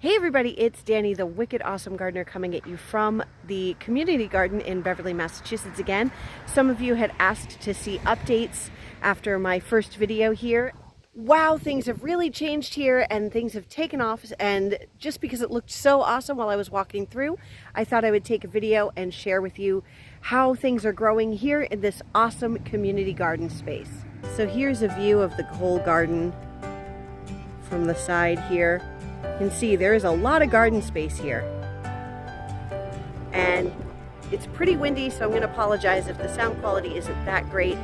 Hey everybody, it's Danny, the Wicked Awesome Gardener, coming at you from the community garden in Beverly, Massachusetts again. Some of you had asked to see updates after my first video here. Wow, things have really changed here and things have taken off, and just because it looked so awesome while I was walking through, I thought I would take a video and share with you how things are growing here in this awesome community garden space. So here's a view of the whole garden from the side here. You can see there is a lot of garden space here, and it's pretty windy, so I'm going to apologize if the sound quality isn't that great,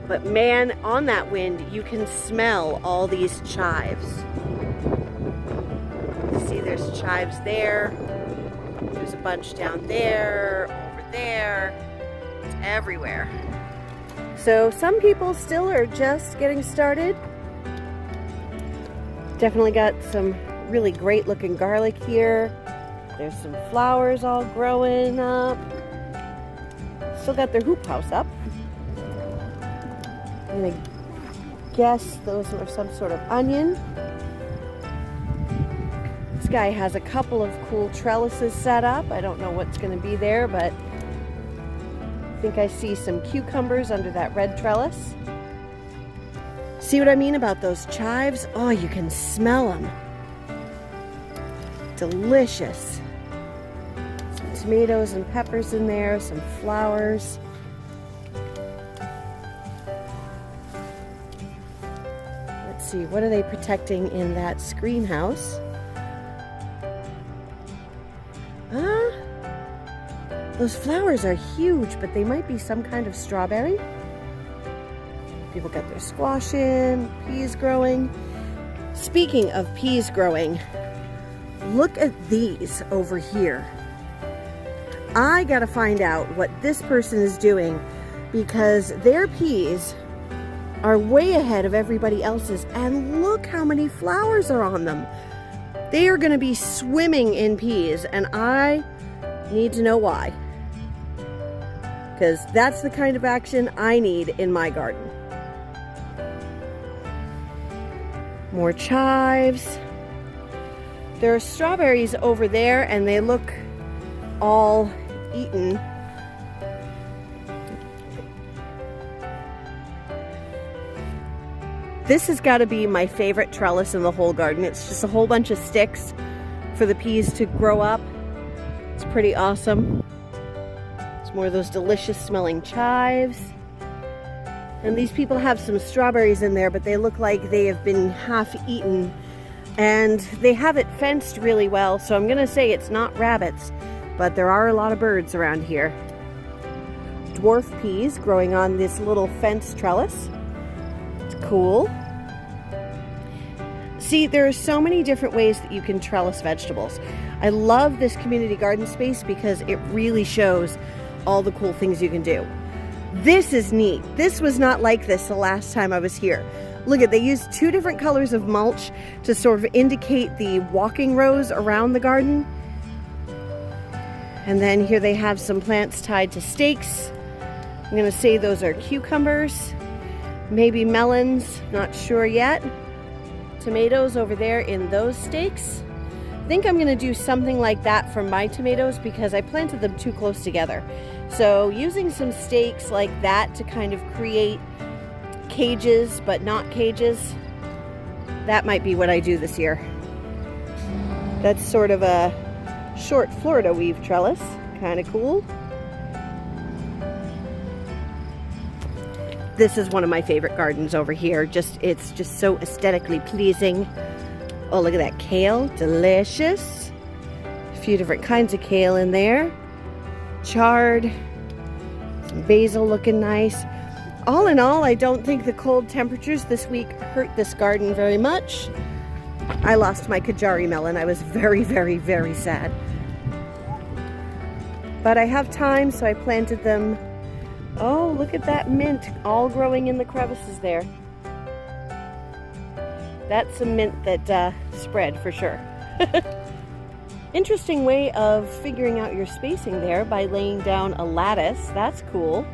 but man, on that wind you can smell all these chives. See, there's chives there, there's a bunch down there, over there, it's everywhere. So some people still are just getting started. Definitely got some really great looking garlic here. There's some flowers all growing up. Still got their hoop house up. I'm gonna guess those are some sort of onion. This guy has a couple of cool trellises set up. I don't know what's gonna be there, but I think I see some cucumbers under that red trellis. See what I mean about those chives? Oh, you can smell them. Delicious. Some tomatoes and peppers in there, some flowers. Let's see, what are they protecting in that screen house? Those flowers are huge, but they might be some kind of strawberry. People got their squash in, peas growing. Speaking of peas growing, look at these over here. I gotta find out what this person is doing, because their peas are way ahead of everybody else's, and look how many flowers are on them. They are gonna be swimming in peas, and I need to know why, because that's the kind of action I need in my garden. More chives. There are strawberries over there, and they look all eaten. This has got to be my favorite trellis in the whole garden. It's just a whole bunch of sticks for the peas to grow up. It's pretty awesome. It's more of those delicious smelling chives. And these people have some strawberries in there, but they look like they have been half eaten. And they have it fenced really well, so I'm gonna say it's not rabbits, but there are a lot of birds around here. Dwarf peas growing on this little fence trellis. It's cool. See, there are so many different ways that you can trellis vegetables. I love this community garden space because it really shows all the cool things you can do. This is neat. This was not like this the last time I was here. Look at, they used two different colors of mulch to sort of indicate the walking rows around the garden. And then here they have some plants tied to stakes. I'm gonna say those are cucumbers, maybe melons, not sure yet. Tomatoes over there in those stakes. I think I'm gonna do something like that for my tomatoes because I planted them too close together. So using some stakes like that to kind of create cages, but not cages, that might be what I do this year. That's sort of a short Florida weave trellis, kind of cool. This is one of my favorite gardens over here. It's just so aesthetically pleasing. Oh, look at that kale, delicious. A few different kinds of kale in there. Chard, some basil looking nice. All in all, I don't think the cold temperatures this week hurt this garden very much. I lost my Kajari melon. I was very, very, very sad. But I have time, so I planted them. Oh, look at that mint all growing in the crevices there. That's some mint that spread for sure. Interesting way of figuring out your spacing there by laying down a lattice. That's cool.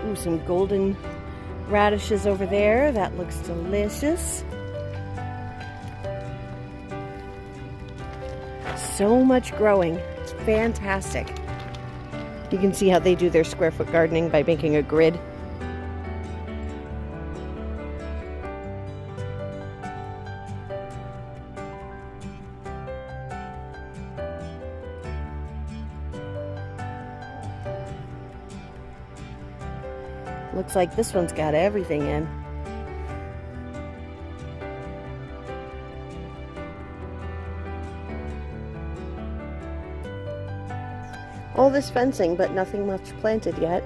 Ooh, some golden radishes over there. That looks delicious. So much growing. It's fantastic. You can see how they do their square foot gardening by making a grid. Looks like this one's got everything in. All this fencing, but nothing much planted yet.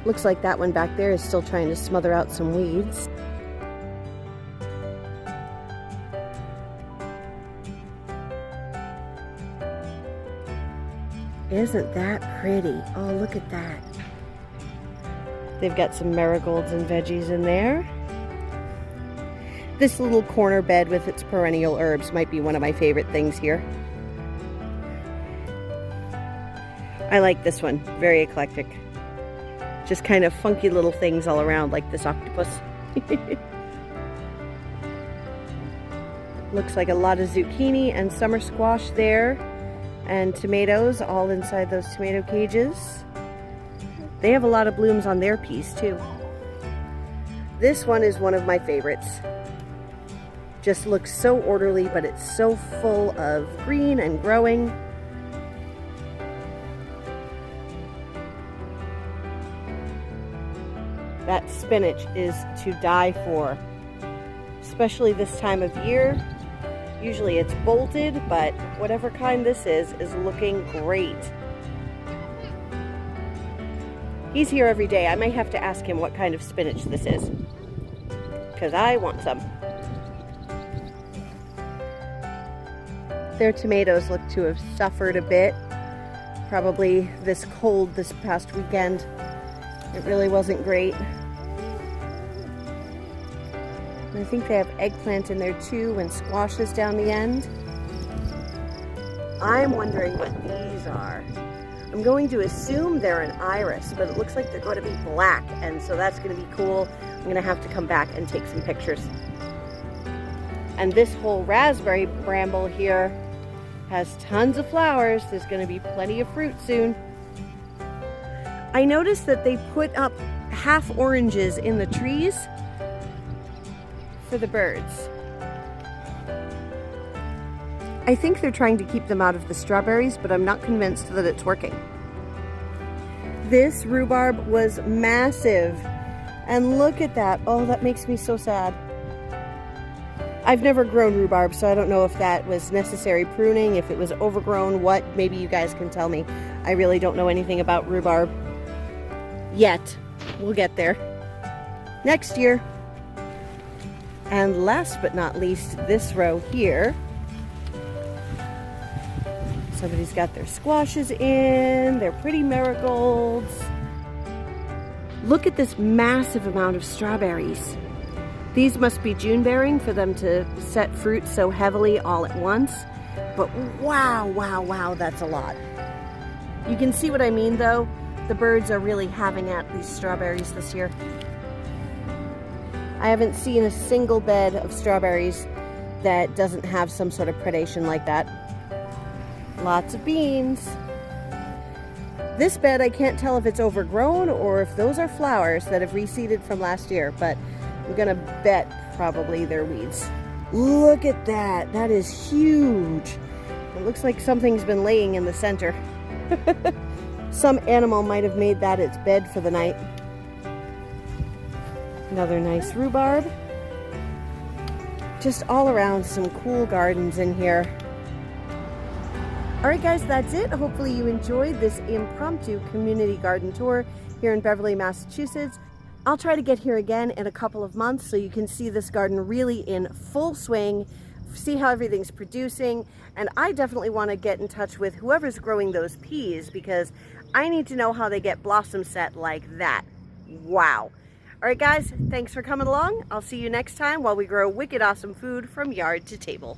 Looks like that one back there is still trying to smother out some weeds. Isn't that pretty? Oh, look at that. They've got some marigolds and veggies in there. This little corner bed with its perennial herbs might be one of my favorite things here. I like this one, very eclectic. Just kind of funky little things all around, like this octopus. Looks like a lot of zucchini and summer squash there, and tomatoes all inside those tomato cages. They have a lot of blooms on their piece too. This one is one of my favorites. Just looks so orderly, but it's so full of green and growing. That spinach is to die for, especially this time of year. Usually it's bolted, but whatever kind this is looking great. He's here every day. I might have to ask him what kind of spinach this is, because I want some. Their tomatoes look to have suffered a bit. Probably this cold this past weekend. It really wasn't great. And I think they have eggplant in there too, and squashes down the end. I'm wondering what these are. I'm going to assume they're an iris, but it looks like they're going to be black, and so that's going to be cool. I'm going to have to come back and take some pictures. And this whole raspberry bramble here has tons of flowers. There's going to be plenty of fruit soon. I noticed that they put up half oranges in the trees for the birds. I think they're trying to keep them out of the strawberries, but I'm not convinced that it's working. This rhubarb was massive, and look at that. Oh, that makes me so sad. I've never grown rhubarb, so I don't know if that was necessary pruning, if it was overgrown, what. Maybe you guys can tell me. I really don't know anything about rhubarb yet. We'll get there next year. And last but not least, this row here. Somebody's got their squashes in, their pretty marigolds. Look at this massive amount of strawberries. These must be June bearing for them to set fruit so heavily all at once. But wow, wow, wow, that's a lot. You can see what I mean though. The birds are really having at these strawberries this year. I haven't seen a single bed of strawberries that doesn't have some sort of predation like that. Lots of beans. This bed, I can't tell if it's overgrown or if those are flowers that have reseeded from last year, but I'm gonna bet probably they're weeds. Look at that, that is huge. It looks like something's been laying in the center. Some animal might have made that its bed for the night. Another nice rhubarb. Just all around some cool gardens in here. Alright guys, that's it. Hopefully you enjoyed this impromptu community garden tour here in Beverly, Massachusetts. I'll try to get here again in a couple of months so you can see this garden really in full swing, see how everything's producing, and I definitely want to get in touch with whoever's growing those peas because I need to know how they get blossom set like that. Wow. Alright guys, thanks for coming along. I'll see you next time while we grow wicked awesome food from yard to table.